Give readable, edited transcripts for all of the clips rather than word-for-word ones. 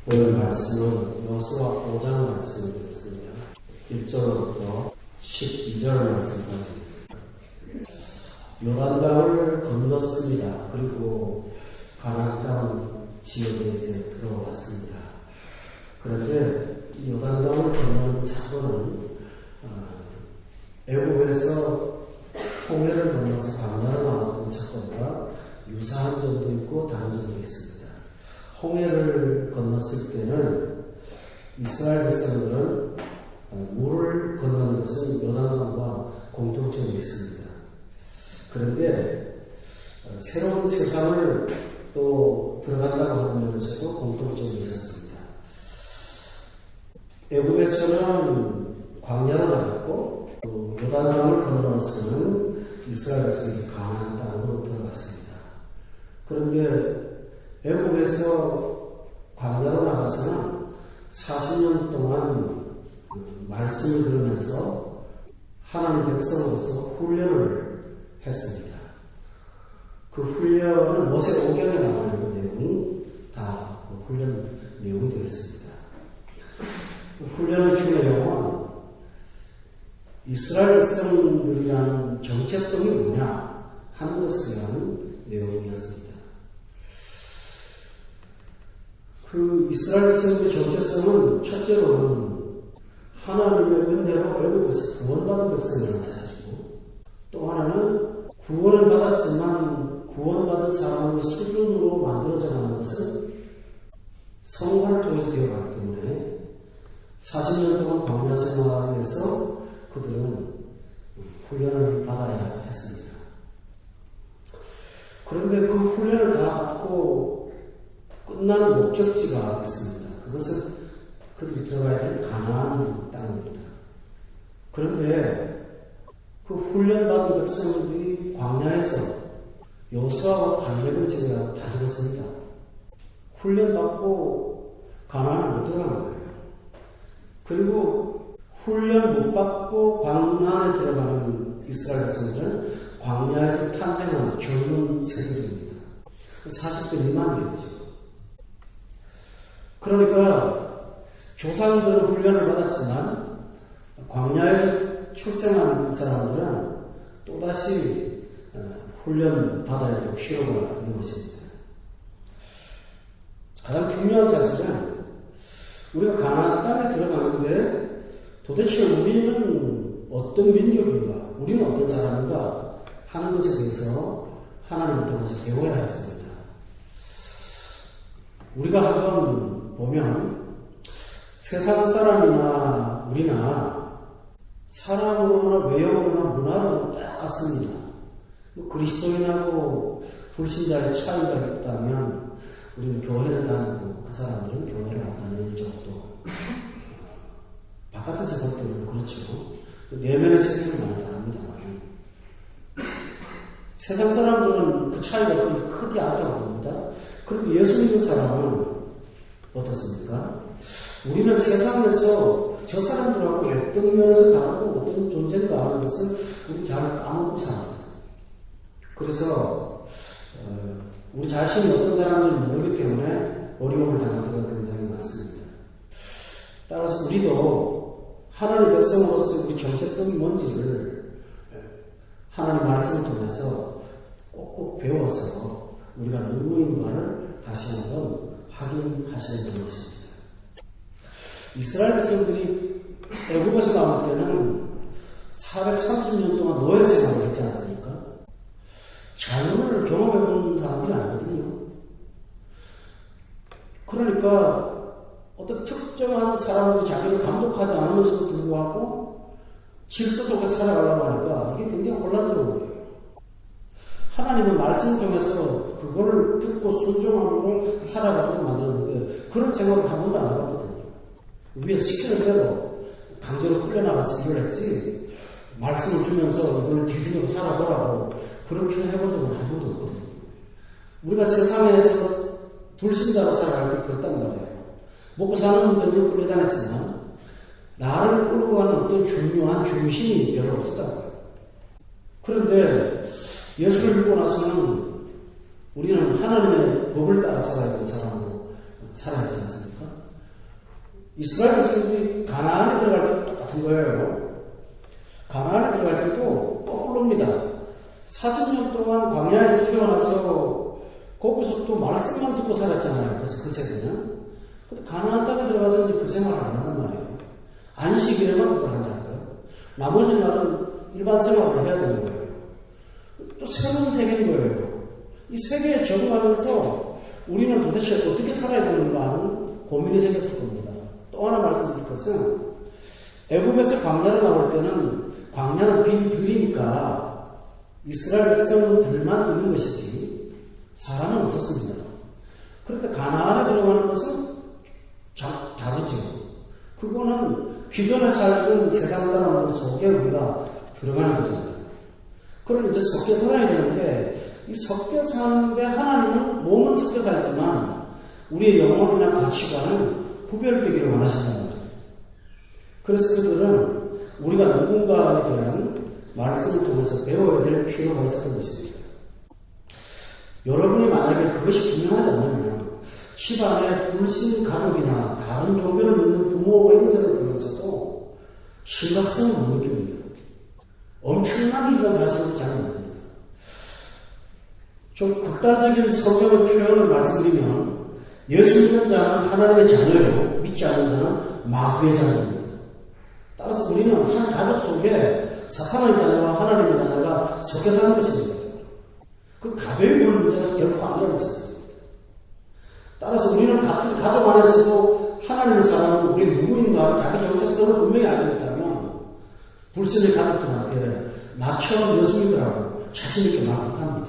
오늘 말씀은 여호수아 5장 말씀을 드렸습니다. 1절부터 12절 말씀까지. 요단강을 건넜습니다. 그리고 가나안 땅 지역에 이제 들어왔습니다. 그런데 이 요단강을 건너는 사건은 애국에서 홍해를 건너서 광야를 나왔던 사건과 유사한 점도 있고 다른 점도 있습니다. 홍해를 건넜을 때는 이스라엘 백성들은 물을 건너는 것은 요단강과 공통점이 있습니다. 그런데 새로운 세상을 또 들어간다고 하면서도 공통점이 있었습니다. 애국에서는 광야로 나갔고 또 요단강을 건너서는 이스라엘 백성이 가나안 땅으로 들어갔습니다. 그런데 애국에서 광야로 나가서는 40년 동안 말씀을 들으면서 하나님 백성으로서 훈련을 했습니다. 그 훈련은 모세오경에 나오는 내용이 다 훈련 내용이 되겠습니다. 훈련의 주 내용은 이스라엘 백성들이라는 정체성이 뭐냐 하는 것을 위한 내용이었습니다. 그 이스라엘 백성의 정체성은 첫째로는 하나님의 은혜로 애국에서 구원받은 백성이라는 사실이고, 또 하나는 구원을 받았지만 구원받은 사람의 수준으로 만들어져 가는 것은 성화를 통해서 되어가기 때문에 40년 동안 광야 생활에서 그들은 훈련을 받아야 했습니다. 그런데 그 훈련을 다 받고 끝나는 목적지가 있습니다. 그것은 그들이 들어가야 될 가나안 땅입니다. 그런데 그 훈련받은 백성들이 광야에서 여호수아와 갈렙을 제외하고 다 죽었습니다. 훈련받고 가나안을 못 들어간 거예요. 그리고 훈련 못 받고 광야에 들어가는 이스라엘 백성들은 광야에서 탄생한 젊은 세대들입니다. 40대 미만이죠. 그러니까 조상들은 훈련을 받았지만 광야에서 출생한 사람들은 또다시 훈련 받아야 될 필요가 있는 것입니다. 가장 중요한 사실은 우리가 가나안 땅에 들어가는데 도대체 우리는 어떤 민족인가, 우리는 어떤 사람인가 하는 것에 대해서 하나님을 통해서 배워야 했습니다. 우리가 한번 보면 세상 사람이나 우리나 사람으로나 외형으로나 문화로 똑같습니다. 그리스도인하고 불신자의 차이가 있다면 우리는 교회를 다니고 그 사람들은 교회를 안 다니는 쪽도 바깥에서 볼 때는 그렇죠. 내면의 세계는 많이 다릅니다. 세상 사람들은 그 차이가 그렇게 크지 않다고 봅니다. 그리고 예수 믿는 사람은 어떻습니까? 우리는 세상에서 저 사람들하고 어떤 면에서 다르고 어떤 존재인가 하는 것을 우리 잘 까먹고 삽니다. 그래서 우리 자신이 어떤 사람인지 모르기 때문에 어려움을 당할 때가 굉장히 많습니다. 따라서 우리도 하나님의 백성으로서 우리 정체성이 뭔지를 하나님 말씀을 통해서 꼭꼭 배워서 우리가 누구인가를 다시 한번 확인하시는 것입니다. 이스라엘 백성들이 애국에서 나올 때는 430년 동안 노예 생활을 했지 않습니까? 자유를 경험해본 사람들이 아니거든요. 그러니까 어떤 특정한 사람들이 자기를 감독하지 않으면서도 불구하고 질서 속에 살아가려고 하니까 이게 굉장히 혼란스러운 거예요. 하나님은 말씀을 통해서 그거를 듣고 순종하고 살아가도록 만들었는데 그런 생각을 한 번도 안 해봤거든요. 위에서 시키는 대로 강제로 끌려나가서 일을 했지 말씀을 주면서 이걸 뒤죽여서 살아보라고 그렇게 해본 적은 한 번도 없거든요. 우리가 세상에서 불신자로 살아갈 때 그렇단 말이에요. 먹고 사는 분들을 끌려다녔지만 나를 끌고 가는 어떤 중요한 중심이 별로 없었다는 거예요. 그런데 예수를 믿고 나서는 우리는 하나님의 법을 따라 살아야 되는 사람으로 살아야 되지 않습니까? 이스라엘 백성들이 가나안에 들어갈 때도 똑같은 거예요. 가나안에 들어갈 때도 떠오릅니다. 40년 동안 광야에서 태어나서 거기서 또 말씀만 듣고 살았잖아요. 그래서 그 세대는. 근데 가나안 땅에 들어가서 이제 그 생활을 안 하는 거예요. 안식일에만 그걸 한다는 거예요. 나머지 날은 일반 생활을 해야 되는 거예요. 또 새로운 세계인 거예요. 이 세계에 적응하면서 우리는 도대체 어떻게 살아야 되는가 하는 고민이 생겼을 겁니다. 또 하나 말씀드릴 것은 애굽에서 광야로 나올 때는 광야는 빈 들이니까 이스라엘 백성들만 있는 것이지 사람은 없었습니다. 그런데 가나안에 들어가는 것은 다르죠. 그거는 기존에 살던 세상 사람들 속에 우리가 들어가는 거잖아요. 그럼 이제 섞여 살아야 되는데 이 섞여 사는데 하나님은 몸은 섞여 살지만 우리의 영혼이나 가치관은 구별되기를 원하신다는 거예요. 그래서 그들은 우리가 누군가에 대한 말씀을 통해서 배워야 될 필요가 있었던 것입니다. 여러분이 만약에 그것이 분명하지 않으면 집안에 불신 가족이나 다른 종교를 믿는 부모와 형제를 보면서도 심각성을 못 느낍니다. 엄청난 이런 사실을 잘 모릅니다. 좀 극단적인 성경의 표현을 말씀드리면 예수 믿는 자는 하나님의 자녀요, 믿지 않는 자는 마귀의 자녀입니다. 따라서 우리는 한 가족 속에 사탄의 자녀와 하나님의 자녀가 섞여 사는 것입니다. 그 가벼이 보는 문제가 결코 아니라는 것입니다. 따라서 우리는 같은 가족 안에서도 하나님의 사람은 우리 누구인가 자기 정체성을 분명히 알고 있다면 불신의 가족들한테 나처럼 예수님들하고 자신있게 말 못합니다.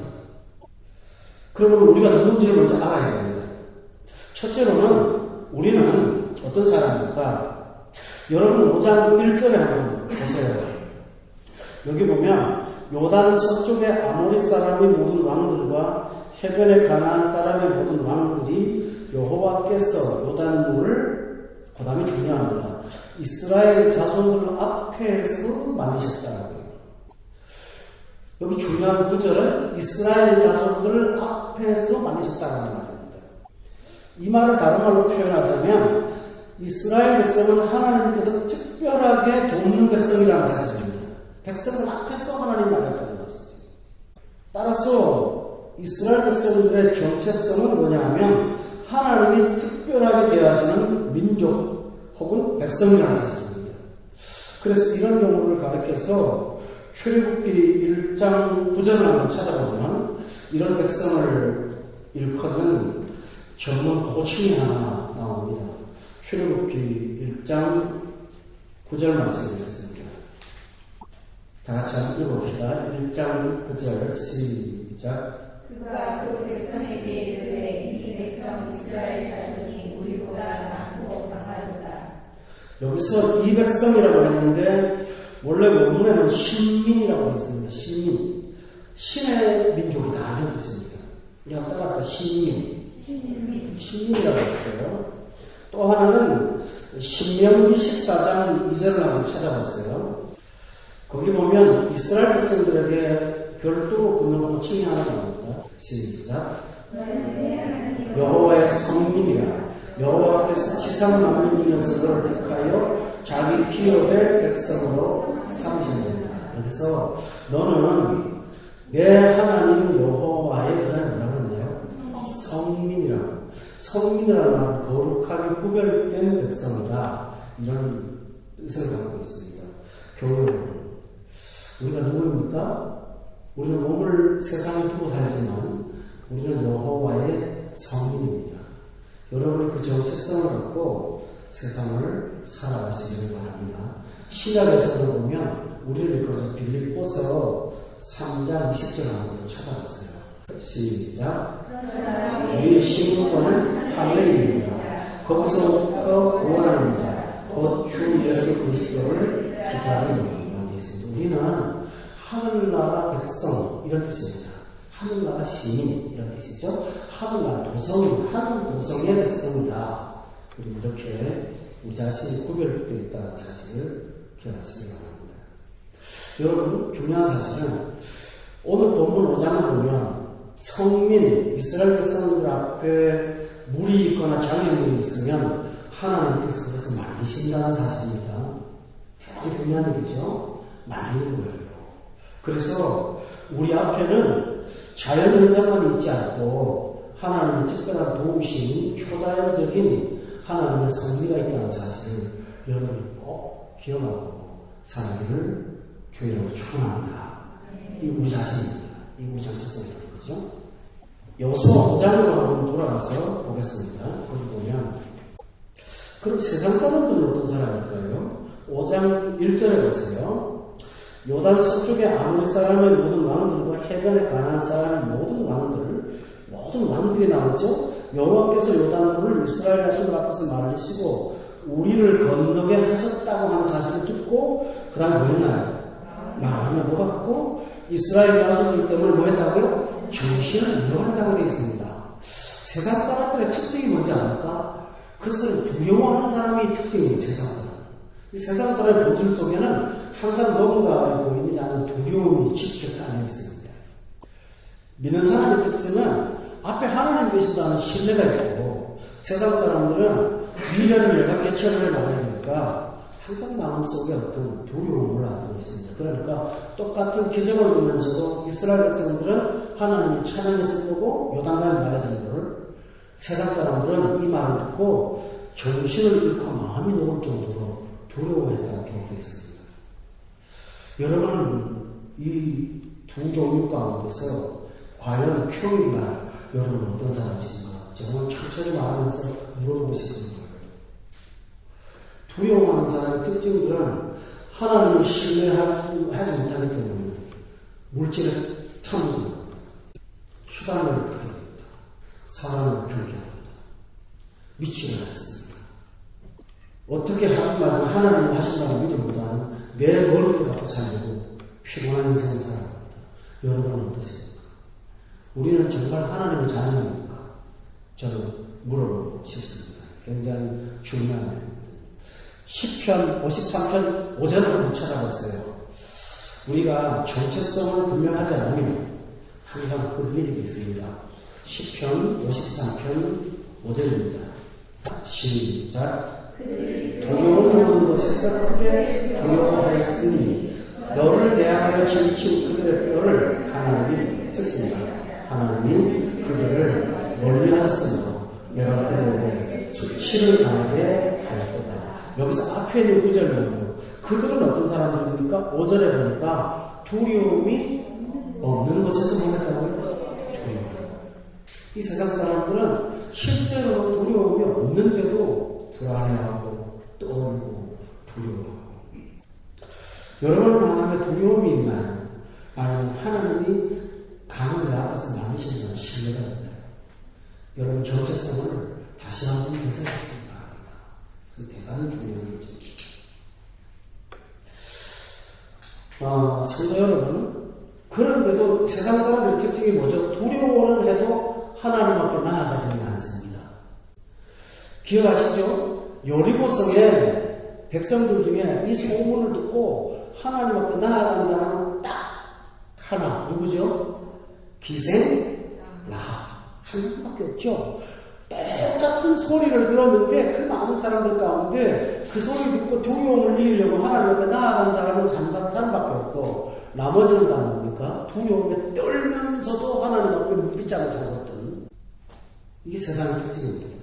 그러므로 우리가 누군지를 먼저 알아야 됩니다. 첫째로는 우리는 어떤 사람입니까? 여러분 5장 1절에 한번 보세요. 여기 보면 요단 서쪽의 아모리 사람의 모든 왕들과 해변의 가나안 사람의 모든 왕들이 여호와께서 요단물을, 그 다음에 중요합니다. 이스라엘 자손들 앞에서 만드셨다고요. 여기 중요한 구절은 이스라엘 자손들 앞에서 만드셨다는 말입니다. 이 말을 다른 말로 표현하자면 이스라엘 백성은 하나님께서 특별하게 돕는 백성이라는 사실입니다. 백성은 앞에서 하나님 말했다는 것입니다. 따라서 이스라엘 백성들의 정체성은 뭐냐 하면 하나님이 특별하게 대하시는 민족 혹은 백성이라는 사실입니다. 그래서 이런 경우를 가리켜서 출애굽기 1장 9절을 한번 찾아보면 이런 백성을 일컫는 전문 호칭이 하나 나옵니다. 출애굽기 1장 9절 말씀이었습니다. 다 같이 한번 읽어봅시다. 1장 9절 시작. 그가 그 백성에게 이르되 이 백성 이스라엘 자손이 우리보다 많고 강하도다. 여기서 이 백성이라고 했는데 원래 원문에는 신민이라고 했습니다. 신민. 신의 민족이다 이런 뜻입니다. 우리 한번 따라서 신민. 신민이라고 했어요. 또 하나는 신명기 14장 2절을 한번 찾아봤어요. 거기 보면 이스라엘 백성들에게 별도로 붙는 호칭이 하나 나옵니다. 시작. 여호와의 성민이라 여호와께서 지상 만민 중에서 너를 택하여 자기 기업의 백성으로 삼으신다. 여기서 너는 내 하나님 여호와의 뭐라고 했나요? 성민이라고. 성민이라는 말은 거룩하게 구별된 백성이다. 이런 뜻을 갖고 있습니다. 교회 우리가 누구입니까? 우리는 몸을 세상에 두고 살지만 우리는 여호와의 성민입니다. 여러분이 그 정체성을 갖고 세상을 살아가시기를 바랍니다. 신약에서 보면 우리를 이끌어서 빌립보서 3장 20절 한번 찾아보세요. 시작. 우리 신분권은 하늘입니다. 거기서부터 구원하는 자, 곧 주 예수 그리스도를 기다리는 우리는 하늘나라 백성 이런 뜻입니다. 하늘나라 시민 이런 뜻이죠. 하늘나라 도성이 하늘 도성의 백성이다. 그리고 이렇게 우리 자신이 구별되어 있다는 사실을 기억하시기 바랍니다. 여러분 중요한 사실은 오늘 본문 5장을 보면 성민 이스라엘 백성들 앞에 물이 있거나 장애물이 있으면 하나님께서 그것을 말리신다는 사실입니다. 대단히 중요한 얘기죠. 말리는 거예요. 그래서 우리 앞에는 자연현상만 있지 않고 하나님의 특별한 도우심, 초자연적인 하나님의 섭리가 있다는 사실을 여러분이 꼭 기억하고 살기를 주의로 축원합니다. 이 우리 자신입니다. 이 우리 정체성이라는 거죠. 여호수아 5장으로 한번 돌아가서 보겠습니다. 거기 보면 그럼 세상 사람들은 어떤 사람일까요? 5장 1절에 보세요. 요단 서쪽의 아모리 사람의 모든 왕들과 해변에 가나안 사람의 모든 왕들이 나오죠. 여호와께서 요단물을 이스라엘 자손 앞에서 말리시고 우리를 건너게 하셨다고 하는 사실을 듣고 그 다음에 뭐 했나요? 마음을 먹었고 이스라엘 자손들 때문에 뭐 했다고요? 정신을 잃어간다고 되어 있습니다. 세상 사람들의 특징이 뭔지 압니까? 그것을 두려워하는 사람이 특징이에요. 세상 사람. 이 세상 사람의 본질 속에는 항상 뭔가 보이지 않는 두려움이 직접 깔려 있습니다. 믿는 사람의 특징은 앞에 하나님 계신다는 신뢰가 있고 세상 사람들은 미래를 내가 개척을 나가야 되니까 항상 마음속에 어떤 두려움을 안고 있습니다. 그러니까 똑같은 기적을 보면서도 이스라엘 백성들은 하나님이 찬양했을 거고 요단강에 맞은 거를 세상 사람들은 이 말을 듣고 정신을 잃고 마음이 녹을 정도로 두려워했다고 기록되어 있습니다. 여러분은 이 두 종류 가운데서 과연 평일날 여러분은 어떤 사람이신가? 정말 천천히 말하면서 물어보고 싶은 거예요. 두려워하는 사람의 특징들은 하나님을 신뢰하지 못하기 때문에 물질을 탐구합니다. 수단을 포기합니다. 사람을 포기합니다. 미치를 않습니다. 어떻게 하든 말든 하나님을 하신다는 믿음보다는 내 머리를 갖고 살려고 피곤한 인생을 살아갑니다. 여러분은 어떠십니까? 우리는 정말 하나님의 자녀입니까? 저는 물어보고 싶습니다. 굉장히 중요한 일입니다. 10편, 53편 5절을 찾아봤어요. 우리가 정체성을 분명하지 않으면 항상 그 일이 있습니다. 10편, 53편 5절입니다. 시작. 두려운 것에서 크게 두려워하였으니 너를 대하여 진친 그들의 뼈를 하나님이 듣습니다. 하나님이 그들을 멀리하셨으므로 여러 때에 수치를 당하게 하였도다. 여기서 앞에 있는 구절은요. 그들은 어떤 사람들입니까? 5절에 보니까 두려움이 없는 것에서 보냈다고요? 두려움. 이 세상 사람들은 실제로 두려움이 없는데도 불안해하고 떨고 두려워하고 여러분 마음에 두려움이 있나요? 아니면 하나님이 강을 내 앞에서 만드신다는 신뢰가 있나요? 여러분 정체성을 다시 한번 되새기시기 바랍니다. 그래서 대단히 중요한 일이죠. 성도 여러분, 그런데도 세상 사람들의 특징이 뭐죠? 두려워는 해도 하나님 앞에 나아가지는 않습니다. 기억하시죠? 여리고성에 백성들 중에 이 소문을 듣고 하나님 앞에 나아가는 사람은 딱 하나, 누구죠? 기생 라합 한 명밖에 없죠. 똑같은 소리를 들었는데 그 많은 사람들 가운데 그 소리 듣고 두려움을 이기려고 하나님 앞에 나아가는 사람은 한 사람밖에 없고 나머지는 다 뭡니까? 두려움에 떨면서도 하나님 앞에 눈빛장을 잡았던 이게 세상의 특징입니다.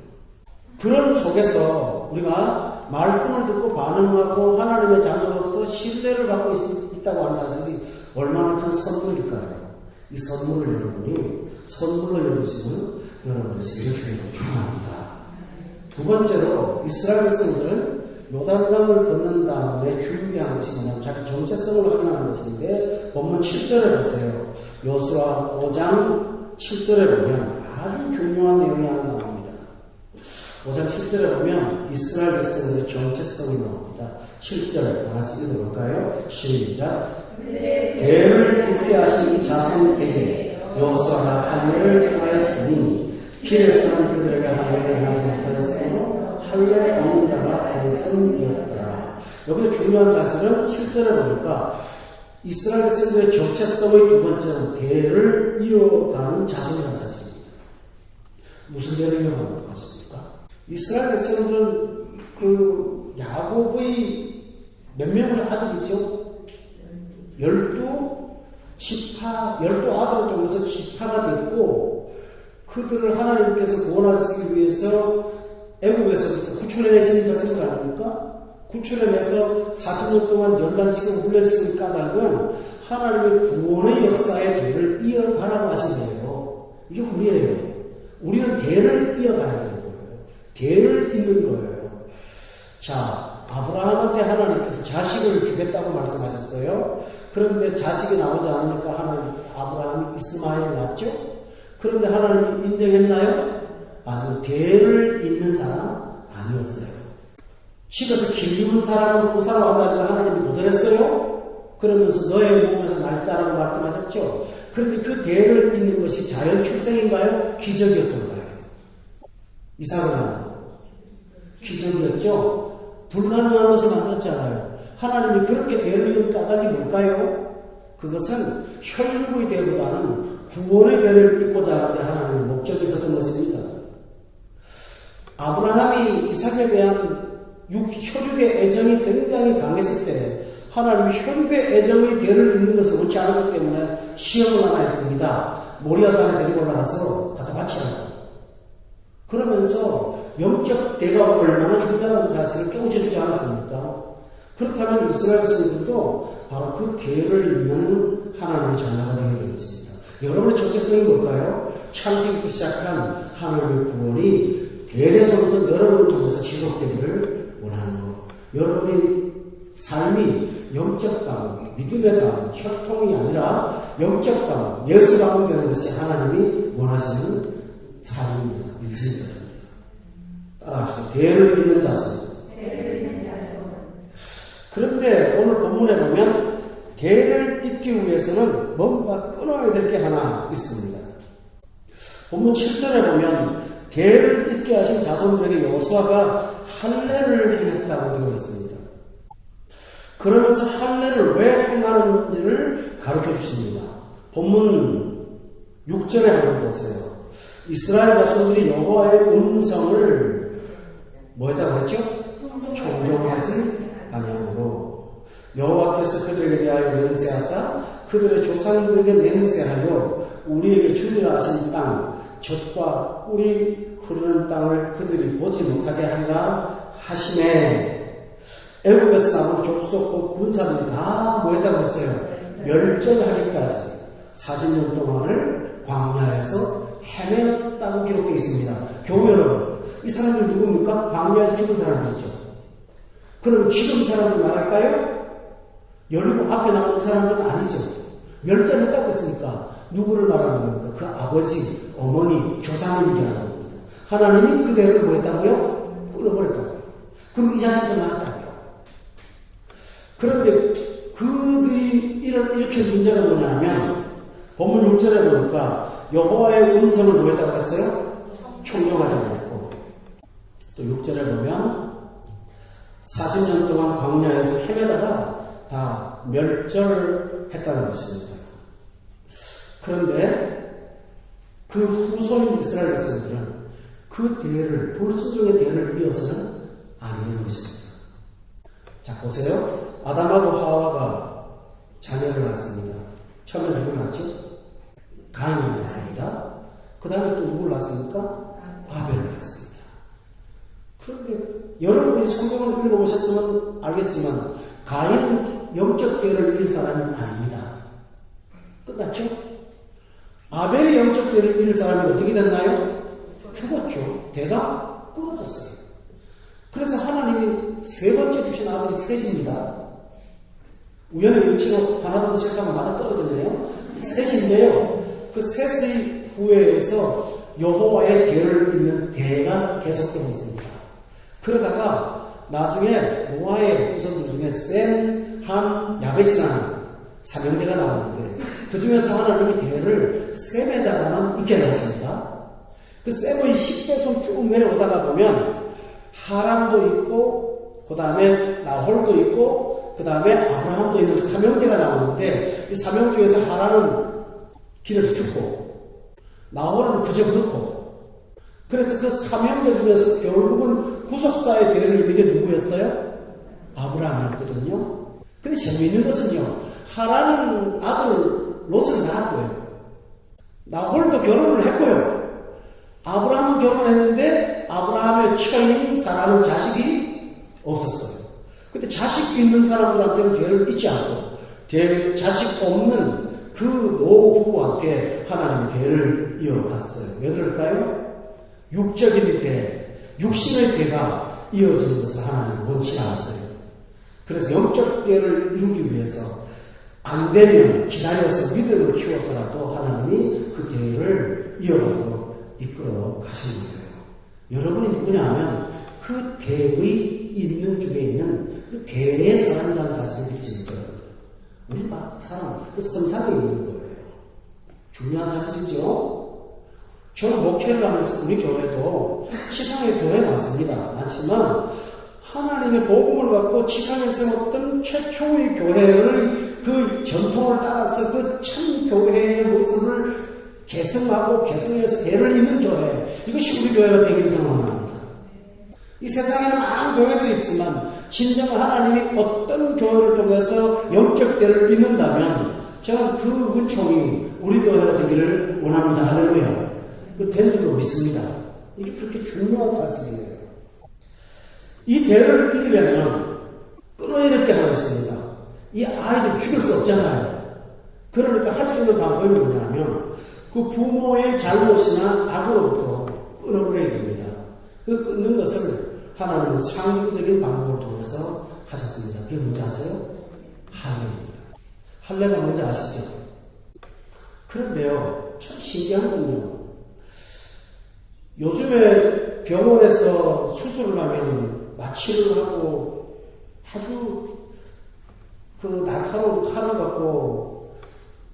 그런 속에서 우리가 말씀을 듣고 반응하고 하나님의 자녀로서 신뢰를 받고 있다고 하는 사실이 얼마나 큰 선물일까요? 이 선물을 여러분이 선물로 여기시면 여러분들 세계주의로 축원합니다. 두 번째로 이스라엘 백성들은 요단강을 건넌 다음에 준비한 것이 뭐냐면 자기 정체성을 확인하는 것인데 본문 7절에 보세요. 여호수아 5장 7절에 보면 아주 중요한 내용이 하나 나옵니다. 5장 7절에 보면 이스라엘 백성들의 정체성이 나옵니다. 7절 다 같이 읽어볼까요? 시작. 대를 잇게 하신 이 자손에게 여호수아가 할례를 하였으니 길에서는 그들에게 할례를 하지 못하였으므로 할례 없는 자가 되었음이었더라. 여기서 중요한 사실은 7절에 보니까 이스라엘 백성들의 정체성의 두 번째는 대를 이어가는 자손이라는 사실입니다. 무슨 대를 이어가는 것입니까? 이스라엘 백성들은 그 야곱의 몇 명의 아들이죠? 12 아들을 통해서 10파가 됐고, 그들을 하나님께서 구원하시기 위해서 애국에서부터 구출해내시는 것을 아닙니까? 구출해내서 40년 동안 연단시키고 훈련시킨 까닭은 하나님의 구원의 역사의 대를 이어가라고 하신 거예요. 이게 우리예요. 우리는 대를 이어가야 되는 거예요. 대를 잇는 거예요. 자, 아브라함한테 하나님께서 자식을 주겠다고 말씀하셨어요. 그런데 자식이 나오지 않으니까 아브라함이 이스마엘을 낳았죠. 그런데 하나님이 인정했나요? 아니, 대를 잇는 사람 아니었어요. 집에서 키우는 사람은 후사로 한다니까 하나님이 거절했어요. 그러면서 너의 몸에서 날짜라고 말씀하셨죠. 그런데 그 대를 잇는 것이 자연 출생인가요? 기적이었던가요? 이상하나요? 기적이었죠. 불가능한 것을 만들었잖아요. 하나님이 그렇게 대를 잇는 까닭이 뭘까요? 그것은 혈육의 대보다는 구원의 대를 잇고자 하는 하나님의 목적이 있었던 것입니다. 아브라함이 이삭에 대한 혈육의 애정이 굉장히 강했을 때 하나님이 혈육의 애정의 대를 잇는 것을 원치 않았기 때문에 시험을 하나 했습니다. 모리아산에 데리고 올라가서 갖다 바치라고. 그러면서 영적 대가 얼마나 중요한 사실을 깨우쳐주지 않았습니까? 그렇다면 이스라엘 백성들도 바로 그 대를 잇는 하나님의 자녀가 되게 되었습니다. 여러분의 정체성이 뭘까요? 창세기부터 시작한 하나님의 구원이 대대손손 여러분을 통해서 지속되기를 원하는 것. 여러분의 삶이 영적 가문, 믿음의 가문, 혈통이 아니라 영적 가문, 예수 가문 되는 것이 하나님이 원하시는 삶입니다. 믿으십니다. 따라하시죠. 대를 잇는 자손. 그런데 오늘 본문에 보면 대를 잇기 위해서는 뭔가 끊어야 될 게 하나 있습니다. 본문 7절에 보면 대를 잇게 하신 자손들에게 여호수아가 할례를 행했다고 되어 있습니다. 그러면서 할례를 왜 행하는지를 가르쳐 주십니다. 본문 6절에 한번 보세요. 이스라엘 자손들이 여호와의 음성을 뭐에다 그랬죠? 청종하지 아니하므로 여호와께서 그들에게 대하여 맹세하사 그들의 조상들에게 맹세하여 우리에게 주리라 하신 땅 젖과 꿀이 흐르는 땅을 그들이 보지 못하게 하리라 하시네. 애국에서 나온 족속 군사들이 다 뭐에다 그랬어요? 멸절하기까지 40년 동안을 광야에서 헤매었다고 기록되어 있습니다. 교회 여러분, 이 사람들 누굽니까? 광야에서 죽은 사람들이죠. 그럼 지금 사람들 말할까요? 열리고 앞에 나오는 사람들은 아니죠. 멸절했다고 했으니까 누구를 말하는 겁니까? 그 아버지, 어머니, 조상을 얘기하는 겁니다. 하나님이 그대를 뭐 했다고요? 끌어버렸다고요. 그럼 이 자식들 나왔다고요. 그런데 그들이 이렇게 문제가 뭐냐면 본문 6절에 보니까 여호와의 음성을 뭐 했다고 했어요? 청종하자고 했고, 또 6절에 보면 40년 동안 광야에서 헤매다가 다 멸절했다는 것입니다. 그런데 그 후손인 이스라엘 백성들은 그 대를, 불순종의 대를 이어서는 아니는 것입니다. 자, 보세요. 아담하고 하와가 자녀를 낳았습니다. 처음에 누굴 낳았죠? 가인을 낳았습니다. 그 다음에 또 누굴 낳았습니까? 아벨을 낳았습니다. 그런데 여러분이 성경을 읽어보셨으면 알겠지만 가인은 영적 대를 잃은 사람이 아닙니다. 끝났죠? 아벨의 영적 대를 잃은 사람이 어떻게 됐나요? 죽었죠. 대가 끊어졌어요. 그래서 하나님이 세 번째 주신 아들이 셋입니다. 우연의 위치로 하나도 셋하고 맞아 떨어지네요. 셋인데요. 그 셋의 후회에서 여호와의 대를 잇는 대가 계속되고 있습니다. 그러다가 나중에 노아의 후손들 중에 셈, 함, 야벳이라는 삼형제가 나오는데 그 중에서 하나님이 대를 셈에다가만 있게 놨습니다. 그 셈의 10대손 쭉 내려오다가 보면 하람도 있고 그 다음에 나홀도 있고 그 다음에 아브라함도 있는 삼형제가 나오는데 이 삼형 중에서 하람은 길에서 죽고 나홀은 그저 그렇고 그래서 그 삼형제 중에서 결국은 구속사의 대를 이는 게 누구였어요? 아브라함이었거든요. 근데 재미있는 것은요, 하란은 아들 롯을 낳았고요. 나홀도 결혼을 했고요. 아브라함은 결혼했는데 아브라함의 처인 사라는 자식이 없었어요. 근데 자식 있는 사람들한테는 죄를 잊지 않고 자식 없는 그 노부부와 함께 하나님의 죄를 이어갔어요. 왜 그럴까요? 육적인 대, 육신의 대가 이어지는 것을 하나님은 원치 않았어요. 그래서 영적 대를 이루기 위해서 안 되면 기다려서 믿음을 키워서라도 하나님이 그 대를 이어가도록 이끌어 가시는 거예요. 여러분이 누구냐 하면 그 대의 있는 중에 있는 그 대의 사람이라는 사실을 믿으시는 거예요. 우리 사람, 그 선상에 있는 거예요. 중요한 사실이죠. 저는 목회를 하면서 우리 교회도 지상의 교회 많지만 하나님의 복음을 받고 지상에 세웠던 최초의 교회의 그 전통을 따라서 그 참 교회의 모습을 개성하고 개성해서 대를 잇는 교회, 이것이 우리 교회가 되기를 소원합니다. 이 세상에는 많은 교회들이 있지만 진정 하나님이 어떤 교회를 통해서 영적 대를 잇는다면 저는 그 은총이 우리 교회가 되기를 원합니다. 할렐루야. 그 된 줄로 믿습니다. 이게 그렇게 중요한 사실이에요. 이 대를 이기려면 끊어야 될 게 하나 있습니다. 이 아이들 죽일 수 없잖아요. 그러니까 할 수 있는 방법이 뭐냐면 그 부모의 잘못이나 악으로부터 끊어버려야 됩니다. 그 끊는 것을 하나님은 상징적인 방법을 통해서 하셨습니다. 그게 뭔지 아세요? 할례입니다. 할례가 뭔지 아시죠? 그런데요, 참 신기한 건요, 요즘에 병원에서 수술을 하면 마취를 하고 아주 그 날카로운 칼을 갖고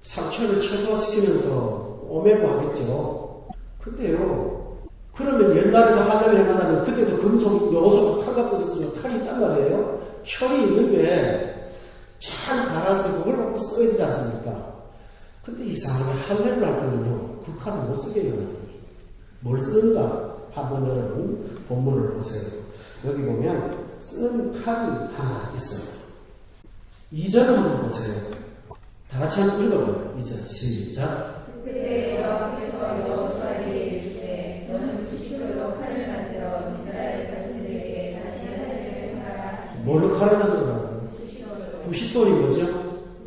상처를 최소화시키면서 오매고 하겠죠. 근데요, 그러면 옛날에도 할례를 행하다면 그때도 금속 요소 칼 갖고 있었으면 칼이 있단 말이에요. 철이 있는데 잘 갈아서 그걸 갖고 써야 되지 않습니까? 근데 이상하게 할례를 할 때는요, 그 칼을 못 쓰게 해요. 뭘 쓰는가? 한번 여러분 본문을 보세요. 여기 보면 쓰는 칼이 하나 있어요. 2절을 한번 보세요. 다 같이 한번 읽어봐요. 2절 시작. 그때 여호와께서 여호수아에게 이르시되 너는 90돌로 칼을 만들어 이스라엘 자손들에게 다시 할례를 행하라 하시니 뭘로 칼을 만들어라고요? 90돌이 뭐죠?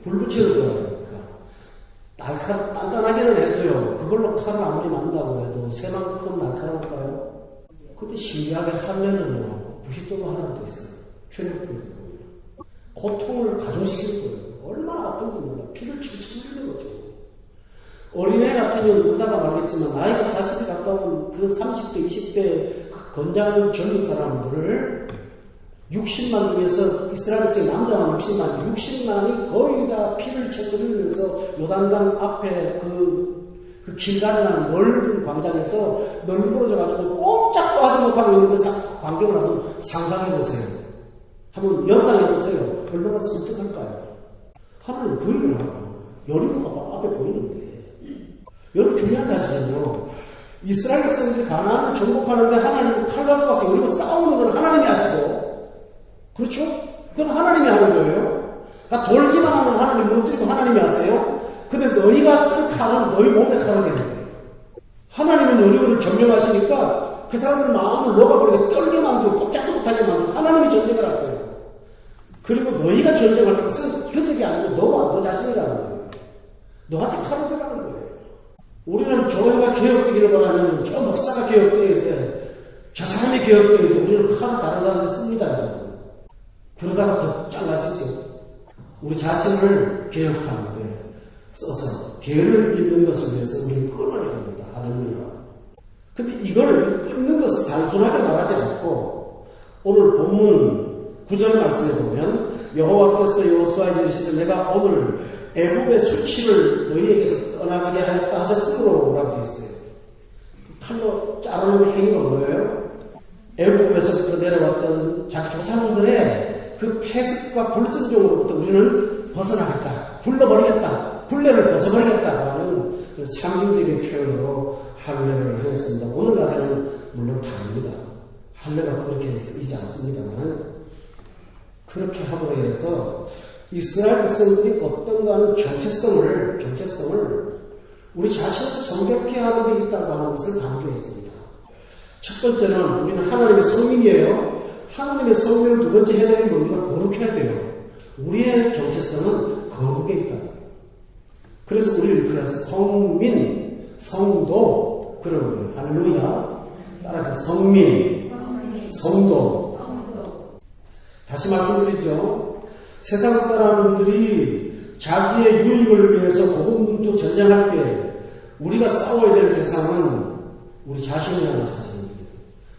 불 붙이는 거예요. 날카롭 단단하게는 해도요, 그걸로 칼을 아무리 만든다고 해도 새만큼 날카로울까요? 근데 신기하게 할례는요, 90도가 하나 더 있어요. 최력도 있고요. 고통을 가중시킬 거예요. 얼마나 아픈지 몰라. 피를 칠칠 흘리는 거죠. 어린애 같은 경우는 울다가 말겠지만, 나이가 40에 가까운 그 30대, 20대 건장한 젊은 사람들을 60만 중에서 이스라엘에서 남자만 60만이 거의 다 피를 칠칠 흘리면서 요단강 앞에 그 길가는 넓은 광장에서 널브러져가지고 꼼짝도 하지 못하고 있는 그 광경을 한번 상상해보세요. 한번 연상해보세요. 얼마나 섬뜩할까요? 하나님 그 일을 하고 여리고가 앞에 보이는데, 여러분 중요한 사실은요, 이스라엘 백성들이 가나안을 정복하는데 하나님 칼 갖고 와서 여리고 싸우는 건 하나님이 하시고, 그렇죠? 그건 하나님이 하는 거예요. 그러니까 돌기만 하면 하나님 무너뜨리고 하나님이 하세요. 근데 너희가 쓴 칼은 너희 몸에 칼을 내는 거예요. 하나님은 여리고를 점령하시니까 그 사람들 마음을 녹아버리게 떨게 만들고 꼼짝도 못하게 만들고 하나님이 전쟁을 하세요. 그리고 너희가 전쟁할 것은 그들이 아니고 너와 너 자신이라는 거예요. 너한테 칼을 들어가는 거예요. 우리는 교회가 개혁되기를 바라면 저 목사가 개혁되어야 돼, 저 사람이 개혁되어야 돼. 우리는 칼을 다른 사람한테 씁니다. 그러다가 더 잘라지죠. 우리 자신을 개혁하는 거예요. 써서 개를 잇는 것을 위해서 우리는 끊어야 됩니다. 할렐루야. 근데 이걸 끊는 것을 단순하게 말하지 않고 오늘 본문 9절 말씀에 보면 여호와께서 여호수아에게 이르시되 내가 오늘 애굽의 수치를 너희에게서 떠나가게 하였다 하셨으므로 오라고 했어요. 칼로 자르는 행위가 뭐예요? 애굽에서부터 내려왔던 자기 조상들의 그 폐습과 불순종으로부터 우리는 벗어나겠다, 불러버리겠다, 불례를 벗어버리겠다라는 그 상징적인 표현으로 할례를 하였습니다. 오늘날에는 물론 다릅니다. 할례가 그렇게 그렇게 함으로 해서 이스라엘 백성들이 어떤가 하는 정체성을 우리 자신을 성격해 하는 데 있다고 하는 것을 강조했습니다. 첫 번째는 우리는 하나님의 성민이에요. 하나님의 성민을 두 번째 해석이 뭡니까? 거룩해야 돼요. 우리의 정체성은 거룩에 있다. 그래서 우리는 그래서 성민, 성도 그런 거예요. 할렐루야. 따라서 성민, 성도. 다시 말씀드리죠. 세상 사람들이 자기의 유익을 위해서 고군분투 전쟁할 때 우리가 싸워야 될 대상은 우리 자신이라는 사실입니다.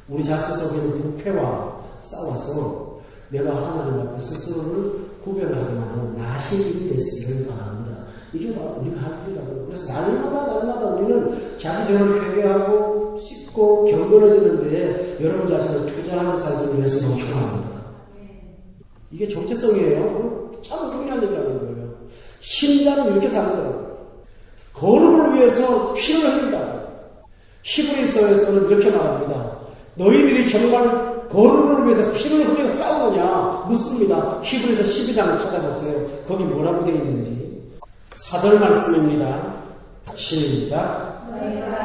우리 자신 속에 있는 부패와 싸워서 내가 하나님 앞에 스스로를 구별하게 하는 나신이 되시기를 바랍니다. 이게 바로 우리가 할 일이라고요. 그래서 날마다 우리는 자기 전을 회개하고 씻고 경건해지는 데에 여러분 자신을 투자하는 삶을 위해서 요청합니다. 이게 정체성이에요. 참 중요한 얘기라는 거예요. 신자는 이렇게 사는 거예요. 거룩을 위해서 피를 흘린다. 히브리서에서는 이렇게 말합니다. 너희들이 정말 거룩을 위해서 피를 흘려 싸우느냐 묻습니다. 히브리서 12장을 찾아보세요. 거기 뭐라고 되어 있는지. 4절 말씀입니다. 시작.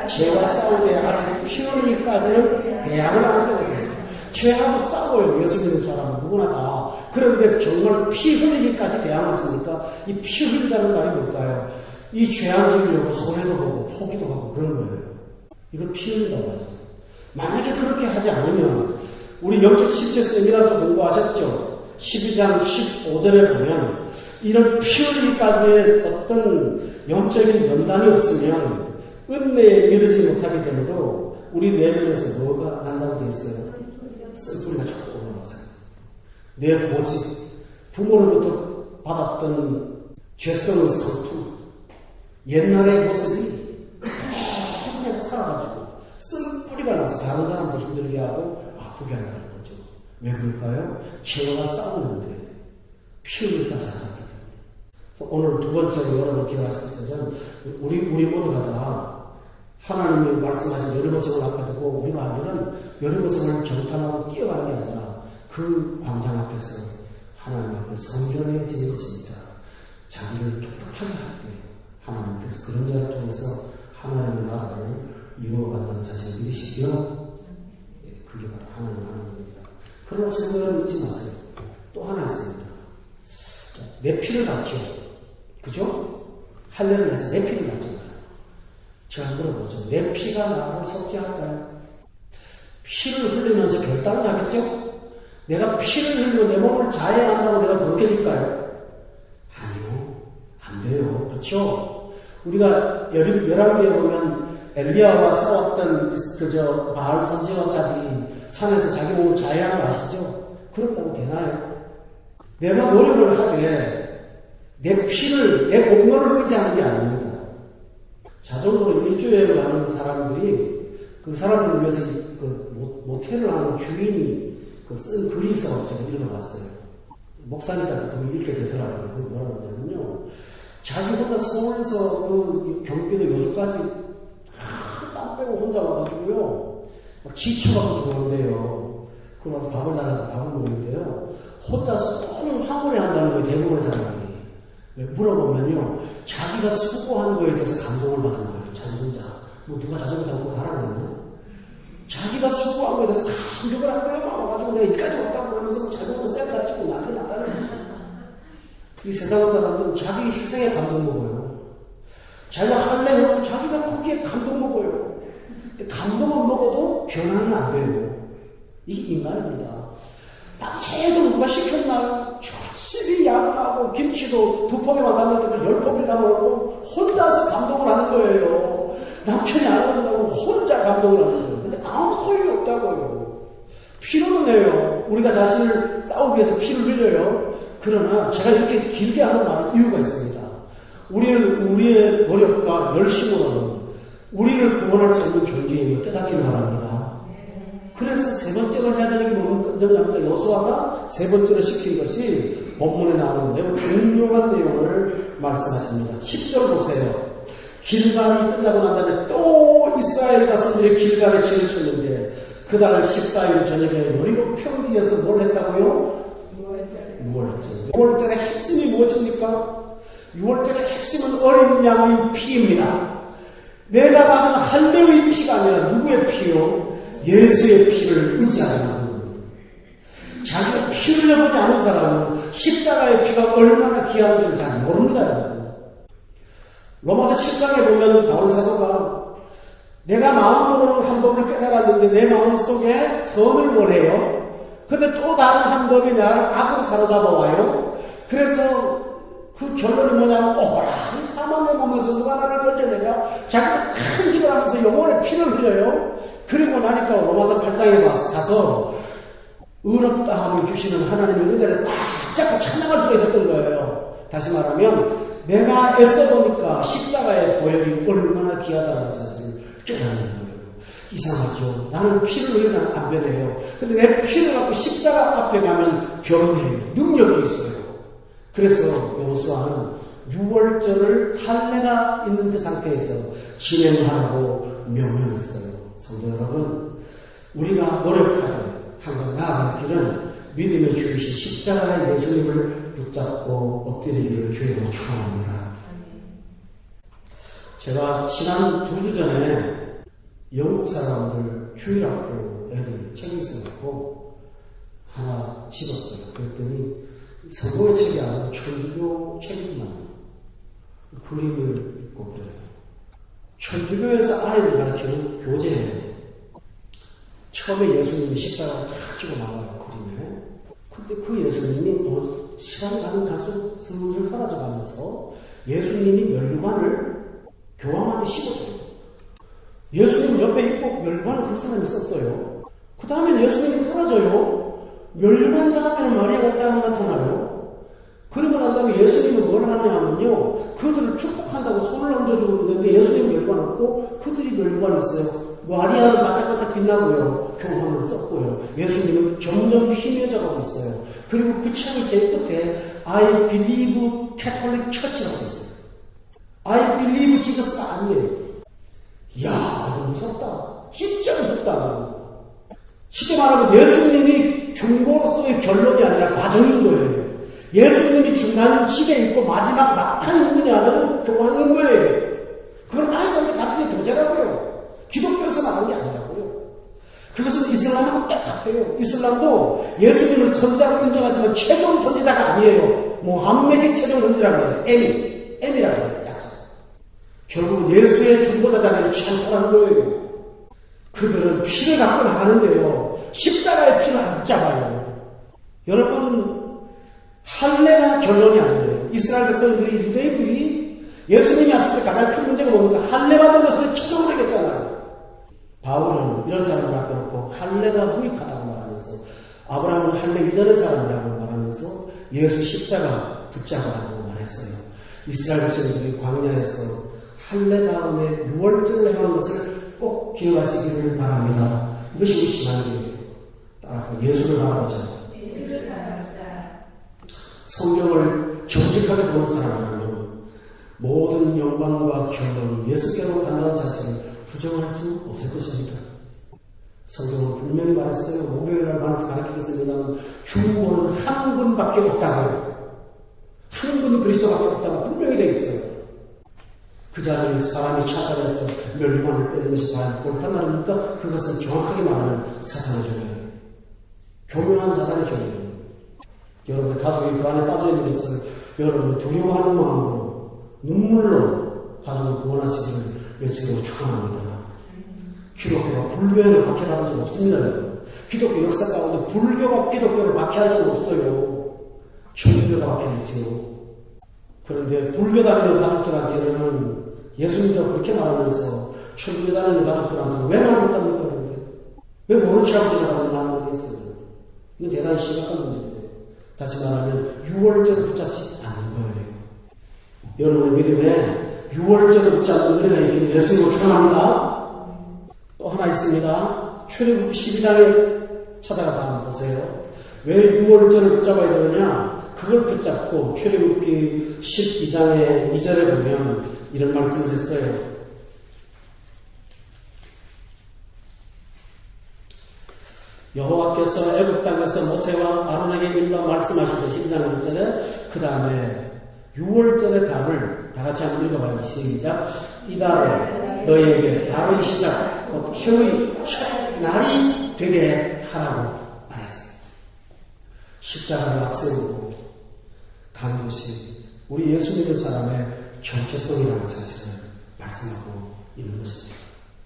죄와 싸울 때 아직 피 흘리기까지는 대항을 안 한다고 해요. 죄하고 싸워요. 예수 믿는 사람은 누구나 다. 그런데 정말 피 흘리기까지 대항했으니까 이 피 흘린다는 말이 뭘까요? 이 죄악 지으려고 손해도 보고 포기도 하고 그런 거예요. 이걸 피 흘린다고 하죠. 만약에 그렇게 하지 않으면 우리 영적 실제 세미나에서 공부하셨죠? 12장 15절에 보면 이런 피 흘리기까지의 어떤 영적인 연단이 없으면 은혜에 이르지 못하게 되므로 우리 내면에서 뭐가 난다고 되어 있어요? 쓴뿌리가 자꾸 올라왔어요. 내 고집, 부모로부터 받았던 죄성의 성투, 옛날의 모습이 그냥 살아가지고 쓴뿌리가 나서 다른 사람들 힘들게 하고 아프게 한다는 거죠. 왜 그럴까요? 죄와 싸우는데 피 흘릴까 잘하거든요. 오늘 두 번째로 여러분 기억하실 수 있어요. 우리 모두가 다 하나님이 말씀하신 여리고성을 앞에 두고 우리가 이런 여리고성을 경탄하고 뛰어가는 게 아니라 그 광장 앞에서 하나님 앞에 성전해지는 것입니다. 자기를 촉촉하게 할 때 하나님께서 그런 자를 통해서 하나님의 나라를 이루어간다는 사실을 믿으시죠? 그게 바로 하나님의 하나님입니다. 그런 생각을 잊지 마세요. 또 하나 있습니다. 내 피를 받죠. 그죠? 할례를 해서 내 피를 받잖아요. 제가 물어보죠. 내 피가 나를 속죄할까요? 피를 흘리면서 결단을 하겠죠? 내가 피를 흘리고 내 몸을 자해한다고 내가 거룩해질까요? 아니요. 안 돼요. 그렇죠? 우리가 열왕기에 보면 엘리야와 싸웠던 바알 선지자들이 산에서 자기 몸을 자해하는 거 아시죠? 그렇다고 되나요? 내가 노력을 하되 내 피를, 내 공로를 의지하는 게 아닙니다. 자전거로 일주여행을 하는 사람들이 그 사람들을 위해서 그 모텔을 하는 주인이 쓴 글이 있어서 제가 읽어봤어요. 목사님한테 그거 읽게 되더라고요. 그게 뭐라고 하냐면요. 자기 혼자 서울에서 그 경기도 여주까지 땀 빼고 혼자 와가지고요. 막 지쳐가지고 들어오는데요. 그러고 밥을 나가서 밥을 먹는데요. 혼자서 너무 황홀해 한다는 거예요. 대부분의 사람이. 물어보면요. 자기가 수고한 거에 대해서 감동을 받는 거예요. 자기 혼자. 뭐 누가 자전거 타고 가라고 그러나? 자기가 수고한 거에 대해서 감동을 한 거예요. 와가지고 내가 여기까지 왔다고 그러면서 자전거 셀카 찍고 난리 났다는 거예요. 이 세상 사람들은 자기 희생에 감동 먹어요. 자기가 할래요. 자기가 거기에 감동 먹어요. 감동은 먹어도 변화는 안 돼요. 이게 인간입니다. 밤새도 누가 시켰나요? 열심히 야근하고 김치도 2포기만 담을 때도 10포기 담아놓고 혼자서 감동을 하는 거예요. 남편이 안 해준다고 혼자 감동을 하는 거예요. 근데 아무 소용이 없다고요. 피로는 내요. 우리가 자신을 싸우기 위해서 피를 흘려요. 그러나 제가 이렇게 길게 하는 말은 이유가 있습니다. 우리는 우리의 노력과 열심으로는 우리를 구원할 수 없는 존재임을 깨닫기를 바랍니다. 그래서 세 번째로 해야 되는 게 뭐냐면 여호수아가 세 번째로 시킨 것이 본문에 나오는 매우 중요한 내용을 말씀하십니다. 10절 보세요. 길갈이 끝나고 난 다음에 또 이스라엘 자손들이 길갈에 진을 쳤는데 그달 14일 저녁에 여리고 평지에서 뭘 했다고요? 유월절의 핵심이 무엇입니까? 유월절의 핵심은 어린 양의 피입니다. 내가 받은 할례의 피가 아니라 누구의 피요? 예수의 피를 의지하는 겁니다. 자기가 피 흘려보지 않은 사람은 십자가의 피가 얼마나 귀한지를 잘 모릅니다. 로마서 7장에 보면 바울 사도가 내가 마음으로는 한 법을 깨달았는데 내 마음속에 선을 원해요. 근데 또 다른 한 법이 나를 악으로 사로잡아와요. 그래서 그 결론이 뭐냐면 오라 이 사망의 몸에서 누가 나를 건져내냐. 자기가 큰 짓을 하면서 영혼의 피를 흘려요. 그리고 나니까 로마서 8장에 가서 의롭다함을 주시는 하나님의 은혜를 딱 잡고 찬양할 수가 있었던 거예요. 다시 말하면 내가 애써보니까 십자가의 보혈이 얼마나 귀하다는 사실을 깨닫는 거예요. 이상하죠. 나는 피를 흘리면 안 변해요. 근데 내 피를 갖고 십자가 앞에 가면 변해요. 능력이 있어요. 그래서 여호수아는 유월절을 할례가 있는 그 상태에서 진행하라고 명령했어요. 성도 여러분, 우리가 노력하되 항상 나아갈 길은 믿음의 주이신 십자가의 예수님을 붙잡고 엎드리기를 주님으로 축원합니다. 제가 지난 2주 전에 영국 사람들 주일학교 애들 책이 있어갖고 하나 집었어요. 그랬더니 성공의 책이 아니라 천주교 책이구나. 그림을 읽고 그래요. 천주교에서 아이를 가르치는 교재예요. 처음에 예수님이 십자가를 딱 찍어 나와요, 그림에. 근데 그 예수님이 시간이 가는 갈수록 슬슬 사라져가면서 예수님이 멸관을 교황한테 씹어줘요. 예수님 옆에 있고 멸관을 그 사람이 썼어요. 그 다음에 예수님이 사라져요. 멸관 다음에는 마리아가 딱 나타나요. 그리고 난 다음에 예수님은 뭘 하냐면요, 그들을 축복한다고 손을 얹어주고 있는데 예수님은 멸관 없고 그들이 멸관 있어요. 마리아는 반짝반짝 빛나고요. 교황을 썼고요. 예수님은 점점 희미해져 가고 있어요. 그리고 그 책의 제일 끝에 I believe Catholic Church라고 있어요. I believe Jesus 아니에요. 이야, 너무 무섭다. 진짜 무섭다. 쉽게 말하면 예수님이 중보로서의 결론이 아니라 과정인 거예요. 예수님이 중간 집에 있고 마지막 막판 부분이 아니라 교황인 거예요. 그건 아이들한테 가르치는 교제라고요. 기독교에서 나온 게 아니라고요. 그것은 이슬람하고 똑같아요. 이슬람도 예수님을 선지자로 인정하지만 최종 선지자가 아니에요. 모함메식 최종 선지자라고 해요. M이라고 해요. 결국 예수의 중보자자는 참고한 거예요. 그들은 피를 갖고 나가는데요, 십자가의 피를 안 붙잡아요. 여러분, 할례가 결론이 아니에요. 이스라엘 백성들이, 유대인들이 예수님이 왔을 때 가장 큰 문제가 뭡니까? 할례받은 것을 처음으로 했잖아요. 바울은 이런 사람을 갖다 놓고 할례가 무익하다고 말하면서, 아브라함은 할례 이전의 사람이라고 말하면서 예수 십자가 붙잡으라고 말했어요. 이스라엘 백성들이 광야에서 할례 다음에 유월절을 행한 것을 꼭 기억하시기를 바랍니다. 이것이 우리 신앙이에요. 따라서 예수를 바라보자. 성경을 정직하게 보는 사람이라면 모든 영광과 경험이 예수께로 간다는 자체를 부정할 수 없을 것입니다. 성경은 분명히 말했어요. 목요일날 가르치겠습니다만 중보는 한 분밖에 없다고요. 한 분이 그리스도밖에 없다고 분명히 되어 있어요. 그 자리에 사람이 찾아가서 멸망을 빼는 것이 과연 옳단 말입니까? 그것은 정확하게 말하는 사탄의 종이에요. 교묘한 사탄의 종이에요. 여러분의 가족이 그 안에 빠져있는 것을 여러분이 두려워하는 마음으로 눈물로 가족을 구원하시기를 예수님으로 축원합니다. 기독교가 불교를 박해한 적은 없습니다. 기독교 역사 가운데 불교가 기독교를 박해한 적은 없어요. 천주교가 박해했지요. 그런데 불교 다니는 가족들한테는 예수님도 그렇게 말하면서 천주교 다니는 가족들한테는 왜 말 못합니까? 왜 모른 척하고 지나가는지 나는 모르겠어요. 이건 대단히 심각한 문제인데, 다시 말하면 6월절을 붙잡지 않는 거예요. 여러분의 믿음에 6월절을 붙잡는 은혜가 있기를 예수님으로 축원합니다. 또 하나 있습니다. 출애굽 12장에 찾아가서 한번 보세요. 왜 6월절을 붙잡아야 되느냐? 그걸 붙잡고 출애굽기 12장의 2절에 보면 이런 말씀을 했어요. 여호와께서 애굽 땅에서 모세와 아론에게 일러 말씀하시죠. 12장 1절에 그 다음에 6월절의 달을 다 같이 한번 읽어봐요. 시작. 이 달을 너희에게 달의 시작 곧 해의 첫 날이 되게 하라고 말했어요. 십자가를 앞세우고 가는 것이 우리 예수 믿는 사람의 정체성이라는 사실을 말씀하고 있는 것입니다.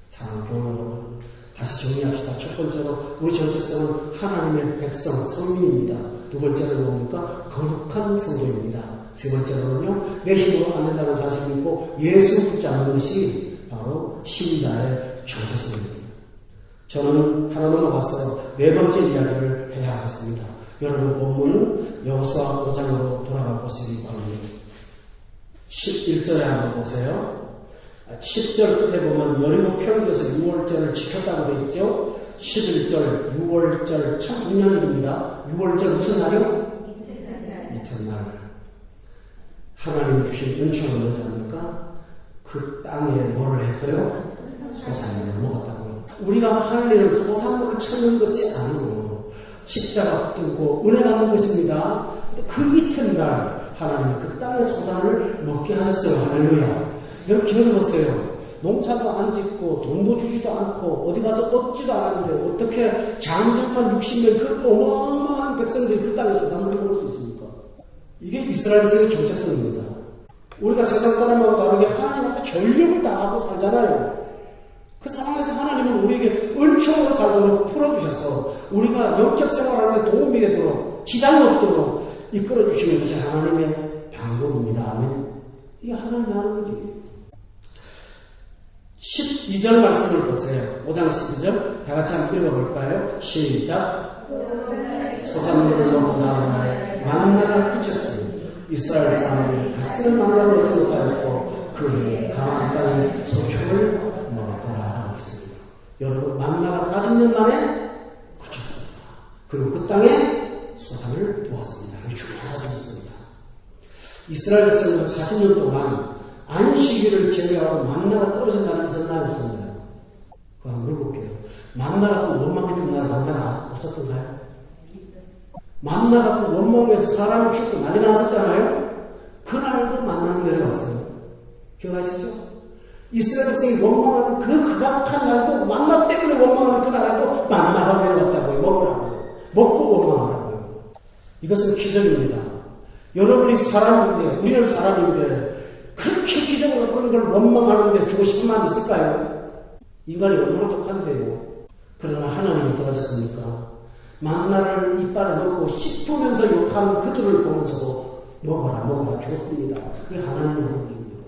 사랑하는 교회 여러분, 다시 정리합시다. 첫 번째로 우리 정체성은 하나님의 백성, 성민입니다. 두 번째로 뭡니까? 거룩한 성도입니다. 세 번째로는요, 내 힘으로 안 된다는 사실을 믿고 예수 붙잡는 것이 바로 신자의 정체성입니다. 저는 하나 넘어가서 네 번째 이야기를 해야 하겠습니다. 여러분 본문은 여호수아 5장으로 돌아가 보시기 바랍니다. 11절에 한번 보세요. 10절 끝에 보면 여리고 평지에서 6월절을 지켰다고 되어 있죠. 11절 6월절 참 운명입니다. 6월절 무슨 날이요? 이튿날. 하나님이 주신 은총을 뭐지 않습니까? 그 땅에 뭐를 했어요? 소산물을 먹었다고요. 우리가 할 일은 소산물을 찾는 것이 아니고 십자가 붙들고 은혜 받는 것입니다. 그 이튿날 하나님이 그 땅의 소산을 먹게 하셨어요. 할렐루야. 여러분 기억해보세요. 농사도 안 짓고 돈도 주지도 않고 어디 가서 얻지도 않았는데 어떻게 장정만 60명 그 어마어마한 백성들이 그 땅에 소산물을 먹을 수 있습니까? 이게 이스라엘의 정체성입니다. 우리가 세상 사람하고 다르게 하나님 앞에 전력을 다하고 살잖아요. 그 상황에서 하나님은 우리에게 은총으로 살도록 풀어주셔서 우리가 영적 생활하는 데 도움이 되도록 지장이 없도록 이끌어주시는 것이 하나님의 방법입니다. 아멘. 이게 하나님이 하는 거지. 12절 말씀을 보세요. 5장 12절 다 같이 한번 읽어볼까요? 시작. 소산물을 먹고 나온 날 만나를 그쳤으니 이스라엘 사람들이 다시는 만나를 얻지 못하였고 그의 가나안 땅에 소축을 먹었더라 하고 있습니다. 여러분 만나가 40년 만에 그쳤습니다. 그리고 그 땅에 소산을 먹었습니다. 축복하셨습니다. 이스라엘 백성은 40년 동안 안식일을 제외하고 만나가 떨어진다는 전날이 없었나요? 그거 한번 물어볼게요. 만나가 원망했던 날 만나가 없었던가요? 만나가 원망해서 사람이 죽고 난리 났었잖아요? 그날도 만나는 내려왔어요. 기억하시죠? 이스라엘 백성이 원망하는 그 극악한 날도 만나 때문에 원망하는 그 날도 만나가 내려왔다고요. 먹으라고요. 먹고 원망하라고요. 이것은 기적입니다. 여러분이 사람인데 우리는 사람인데 그렇게 기적으로 그런 걸 원망하는데 주고 싶은 마음이 있을까요? 인간이 얼마나 똑한데요. 그러나 하나님이 도와줬습니까? 만나를 이빨에 넣고 씹으면서 욕하는 그들을 보면서도 먹어라 죽었습니다. 그게 하나님의 행복입니다.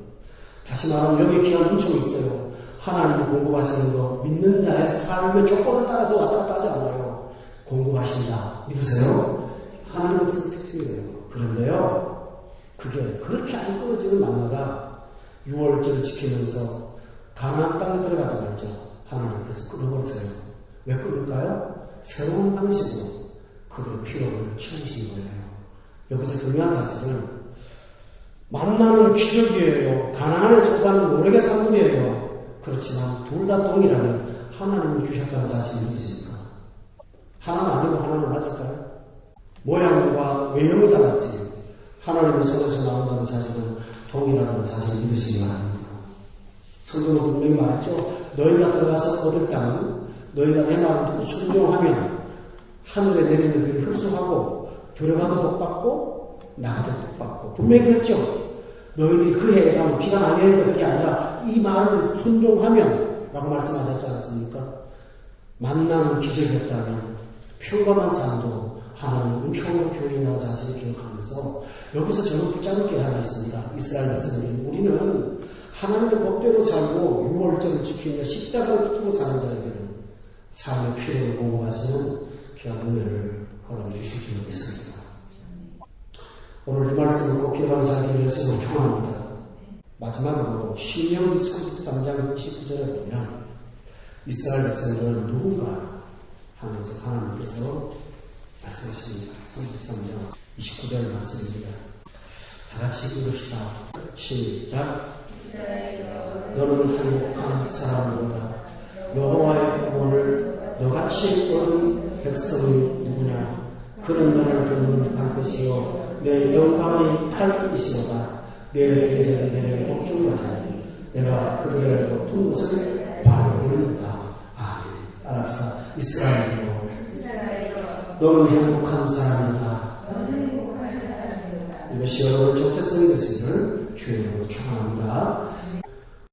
다시 말하면 여기 귀한 은총이 있어요. 하나님이 공급하시는 거 믿는 자의 삶의 조건을 따라서 왔다 갔다 하지 않아요. 공급하신다. 믿으세요? 하나님의 특징이에요. 그런데요. 그게 그렇게 안 끊어지는 만나가 6월절을 지키면서 가나안 땅에 들어가지 말죠. 하나님께서 끊어버렸어요. 왜 끊을까요? 새로운 방식으로 그들의 필요를 채우신 거예요. 여기서 중요한 사실은 만나는 기적이에요. 가나안의 소산은 모르게 산물이에요. 그렇지만 둘 다 동일하게 하나님이 주셨다는 사실을 믿으십니까? 하나는 아니고 하나는 맞을까요? 모양과 외형이 다르지 하나님의 손에서 나온다는 사실은 동일하다는 사실을 믿으시기 바랍니다. 성경은 분명히 말했죠. 너희가 들어가서 얻을 땅은 너희가 내 말을 듣고 순종하면 하늘에 내리는 비를 흡수하고 들어가도 복받고 나가도 복받고 분명히 그랬죠. 너희들이 그 해에 가면 비가 많이 내리는 게 아니라 이 말을 순종하면 라고 말씀하셨지 않습니까? 만나는 기적이었다면 평범한 삶도 하나님은 은총으로 주인이라는 사실을 기억하면서 여기서 저는 붙잡을 게 하나 있습니다. 이스라엘 백성들이 우리는 하나님의 법대로 살고 6월절을 지키며 십자가를 붙들고 사는 자에게는 삶의 필요를 공부하시는 귀한 은혜를 허락해주시기 바랍니다. 오늘 이 말씀을 꼭 기억하는 자들을 위해서 축원합니다. 마지막으로 신명기 33장 29절에 보면 이스라엘 백성들은 누군가 하면서 하나님께서 말씀하십니다. 33장 29절 말씀입니다. 다 같이 읽읍시다. 시작. 너는 행복한 사람이로다. 여호와의 구원을 너같이 얻은 백성이 누구냐? 그는 나를 돕는 것이요 내 영광의 팔이시로다. 내 대적이 내 복종을 하니 내가 그들의 높은 곳을 바라보는다. 아멘. 따라서 이스라엘이여 너는 행복한 사람이다. 이것이 여러분의 정체성이 되시기를 주의 이름으로 축원합니다.